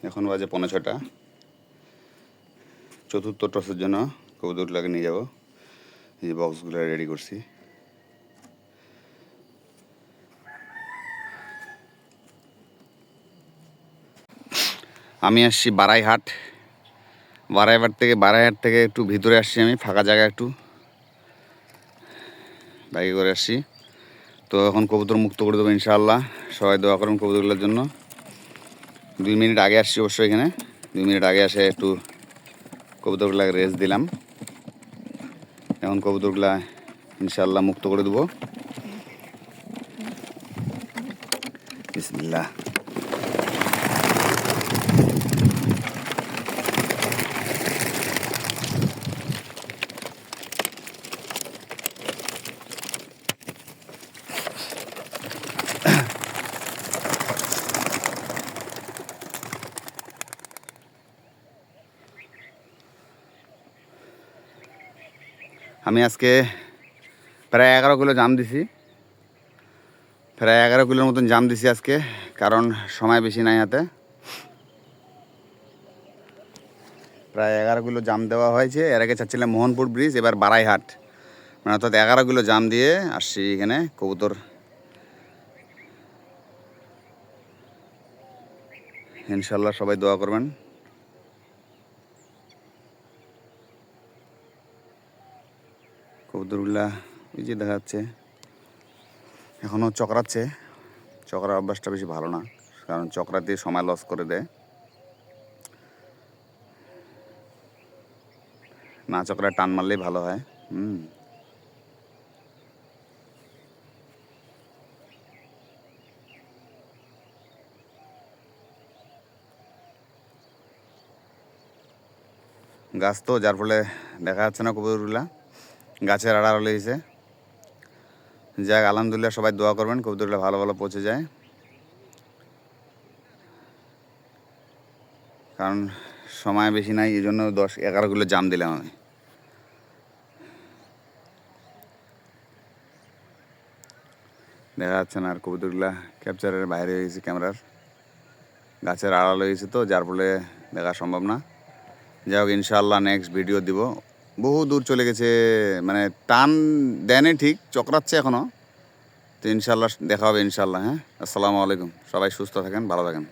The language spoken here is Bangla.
এখন বাজে 5:45। চতুর্থ টসের জন্য কবুতরগুলোকে নিয়ে যাব। এই বক্সগুলো রেডি করছি। আমি আসছি বারাইহাট থেকে একটু ভিতরে আসছি, আমি ফাঁকা জায়গা একটু বাইকে করে আসছি। তো এখন কবুতর মুক্ত করে দেবো ইনশাআল্লাহ। সবাই দোয়া করুন কবুতরগুলোর জন্য। 2 মিনিট আগে আসছি অবশ্যই, এখানে 2 মিনিট আগে এসে একটু কবুতরগুলোকে রেস্ট দিলাম। এখন কবুতরগুলা ইনশাআল্লাহ মুক্ত করে দেবো। বিসমিল্লাহ। আমি আজকে প্রায় 11 কিলো জাম দিছি, প্রায় 11 কিলোর মতন জাম দিছি আজকে, কারণ সময় বেশি নাই হাতে। প্রায় 11 কিলো জাম দেওয়া হয়েছে। এর আগে চাচ্ছিলাম মোহনপুর ব্রিজ, এবার বারাইহাট, মানে অর্থাৎ 11 কিলো জাম দিয়ে আসছি এখানে কবুতর। ইনশাল্লাহ সবাই দোয়া করবেন। কবুতরগুলা ওই যে দেখা যাচ্ছে এখনও চকরাচ্ছে। চকরার অভ্যাসটা বেশি ভালো না, কারণ চকরাতে সময় লস করে দেয়। না চকরা টান মারলেই ভালো হয়। গাছ তো, যার ফলে দেখা যাচ্ছে না কবুতরগুলা, গাছের আড়াল লেগেছে। যাক আলহামদুলিল্লাহ, সবাই দোয়া করবেন কবুতরগুলো ভালো ভালো পৌঁছে যায়, কারণ সময় বেশি নাই, এই জন্য 10-11 কিলো জাম দিলাম আমি। দেখা যাচ্ছে না আর কবুতরগুলা ক্যাপচারের বাইরে হয়ে গেছে ক্যামেরার, গাছের আড়াল হয়ে গেছে তো, যার ফলে দেখা সম্ভব না। যাই হোক ইনশাআল্লাহ নেক্সট ভিডিও দিব। বহু দূর চলে গেছে, মানে টান দেয়নি ঠিক, চকরাচ্ছে এখনও। তো ইনশাআল্লাহ দেখা হবে ইনশাআল্লাহ। হ্যাঁ, আসসালামু আলাইকুম। সবাই সুস্থ থাকেন, ভালো থাকেন।